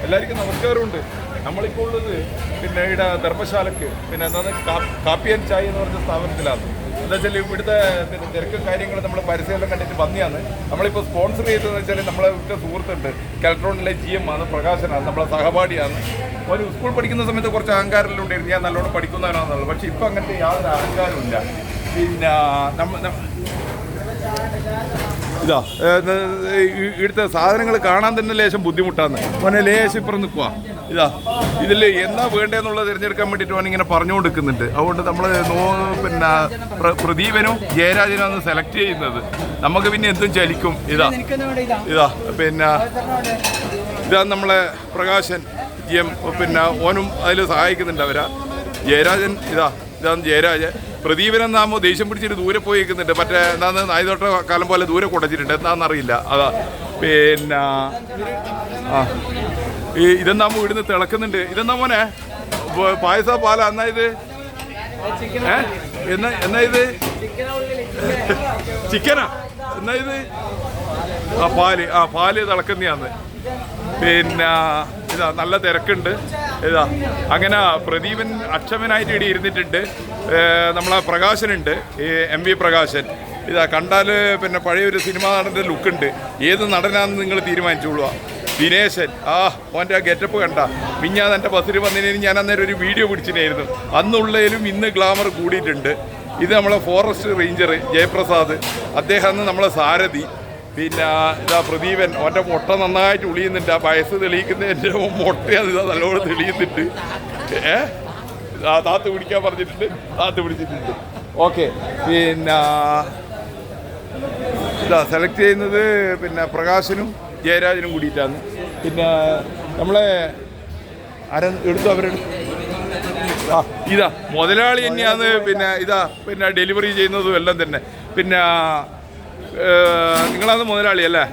എല്ലാവർക്കും നമസ്കാരമുണ്ട്. നമ്മളിപ്പോൾ ഉള്ളത് പിന്നെ ഇവിടെ ധർമ്മശാലക്ക് പിന്നെ എന്താണ് കാപ്പി ആൻഡ് ചായ എന്ന് പറഞ്ഞ സ്ഥാപനത്തിലാണ്. എന്താ വെച്ചാൽ ഇവിടുത്തെ പിന്നെ തിരക്കും കാര്യങ്ങൾ നമ്മൾ പരസ്യമെല്ലാം കണ്ടിട്ട് വന്നിയാണ്. നമ്മളിപ്പോൾ സ്പോൺസർ ചെയ്തതെന്ന് വെച്ചാൽ നമ്മളെ ഒറ്റ സുഹൃത്തുണ്ട്, കലക്ട്രോണിലെ GM ആണ്, പ്രകാശനാണ്, നമ്മളെ സഹപാഠിയാണ്. ഒരു സ്കൂൾ പഠിക്കുന്ന സമയത്ത് കുറച്ച് അഹങ്കാരമെല്ലാം ഉണ്ടായിരുന്നു, ഞാൻ നല്ലോണം പഠിക്കുന്നവനാണെന്നുള്ളത്. പക്ഷേ ഇപ്പം അങ്ങനത്തെ യാതൊരു അഹങ്കാരമില്ല. പിന്നെ ഇതാ ഇവിടുത്തെ സാധനങ്ങൾ കാണാൻ തന്നെ ലേശം ബുദ്ധിമുട്ടാണ്. മോനെ ലേശം ഇപ്പുറം നിൽക്കുക. ഇതാ ഇതിൽ എന്നാ വേണ്ടതെന്നുള്ളത് തിരഞ്ഞെടുക്കാൻ വേണ്ടിയിട്ട് അവൻ ഇങ്ങനെ പറഞ്ഞുകൊണ്ടിരിക്കുന്നുണ്ട്. അതുകൊണ്ട് നമ്മൾ പിന്നെ പ്രദീപനും ജയരാജനാണ് സെലക്ട് ചെയ്യുന്നത്. നമുക്ക് പിന്നെ എന്തും ചലിക്കും. ഇതാ പിന്നെ ഇതാണ് നമ്മളെ പ്രകാശൻ GM. പിന്നെ ഓനും അതിൽ സഹായിക്കുന്നുണ്ട് അവരാ. ജയരാജൻ ഇതാണ് ജയരാജൻ. പ്രദീപനെന്നാകുമ്പോൾ ദേഷ്യം പിടിച്ചിട്ട് ദൂരെ പോയി നിൽക്കുന്നുണ്ട്. മറ്റേ എന്താന്ന് നായതോട്ട കാലം പോലെ ദൂരെ കുടച്ചിട്ടുണ്ട്, എന്താണെന്നറിയില്ല. അതാ പിന്നെ ഇതെന്നാകുമ്പോൾ ഇവിടുന്ന് തിളക്കുന്നുണ്ട്. ഇതെന്നാ മോനെ പായസ പാല എന്നാ ഇത് എന്നാ ഇത് ചിക്കനാ എന്നാ ഇത് പാല് തിളക്കുന്നതാന്ന്. പിന്നെ ഇതാ നല്ല തിരക്കുണ്ട്. ഇതാ അങ്ങനെ പ്രദീപൻ അക്ഷമനായിട്ട് ഇവിടെ ഇരുന്നിട്ടുണ്ട്. നമ്മളെ പ്രകാശനുണ്ട്, MV പ്രകാശൻ. ഇതാ കണ്ടാൽ പിന്നെ പഴയൊരു സിനിമാ നടൻ്റെ ലുക്കുണ്ട്. ഏത് നടനാണെന്ന് നിങ്ങൾ തീരുമാനിച്ചോളുക. ദിനേശൻ ഓൻ്റെ ആ ഗെറ്റപ്പ് കണ്ട. മിഞ്ഞാന്ന് എൻ്റെ ബസ്സിൽ വന്നതിന് ഞാൻ അന്നേരം ഒരു വീഡിയോ പിടിച്ചിട്ടായിരുന്നു. അന്നുള്ളതിലും ഇന്ന് ഗ്ലാമർ കൂടിയിട്ടുണ്ട്. ഇത് നമ്മളെ ഫോറസ്റ്റ് റേഞ്ചർ ജയപ്രസാദ്, അദ്ദേഹമാണ് നമ്മളെ സാരഥി. പിന്നെ ഇതാ പ്രദീപൻ, ഓൻ്റെ മുട്ട നന്നായിട്ട് ഉളിയുന്നുണ്ട്. ആ വയസ്സ് തെളിയിക്കുന്നതിൻ്റെ മുട്ടയാണ് ഇതാ നല്ലോണം തെളിയുന്നുണ്ട്. താത്ത് പിടിക്കാൻ പറഞ്ഞിട്ടുണ്ട്, താത്ത് പിടിച്ചിട്ടുണ്ട്. ഓക്കെ, പിന്നെ ഇതാ സെലക്ട് ചെയ്യുന്നത് പിന്നെ പ്രകാശനും ജയരാജനും കൂടിയിട്ടാണ്. പിന്നെ നമ്മളെ എടുത്തു അവരെടുത്തു. ഇതാ മുതലാളി തന്നെയാണ്. പിന്നെ ഡെലിവറി ചെയ്യുന്നതും എല്ലാം തന്നെ. പിന്നെ നിങ്ങളാണ് മുതലാളി അല്ലേ?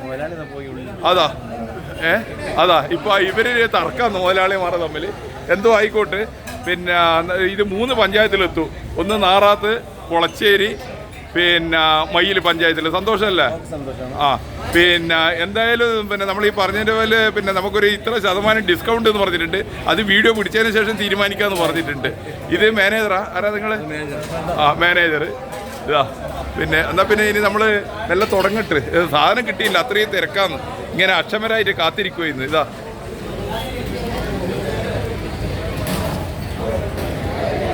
അതാ ഇപ്പം ഇവർ തർക്കാന്ന് മുതലാളിമാരെ തമ്മിൽ. എന്തോ ആയിക്കോട്ടെ. പിന്നെ ഇത് 3 പഞ്ചായത്തിലെത്തും. ഒന്ന് നാറാത്ത്, കൊളച്ചേരി, പിന്നെ മയ്യിൽ പഞ്ചായത്തിൽ. സന്തോഷമല്ലേ? പിന്നെ എന്തായാലും പിന്നെ നമ്മൾ ഈ പറഞ്ഞതിൻ്റെ പോലെ പിന്നെ നമുക്കൊരു ഇത്ര ശതമാനം ഡിസ്കൗണ്ട് എന്ന് പറഞ്ഞിട്ടുണ്ട്. അത് വീഡിയോ പിടിച്ചതിന് ശേഷം തീരുമാനിക്കാമെന്ന് പറഞ്ഞിട്ടുണ്ട്. ഇത് മാനേജറാ? ആരാ നിങ്ങൾ? മാനേജർ. ഇതാ പിന്നെ എന്നാൽ പിന്നെ ഇനി നമ്മൾ നല്ല തുടങ്ങട്ട്. സാധനം കിട്ടിയില്ല, അത്രയും തിരക്കാന്ന്. ഇങ്ങനെ അക്ഷമരായിട്ട് കാത്തിരിക്കുമായിരുന്നു. ഇതാ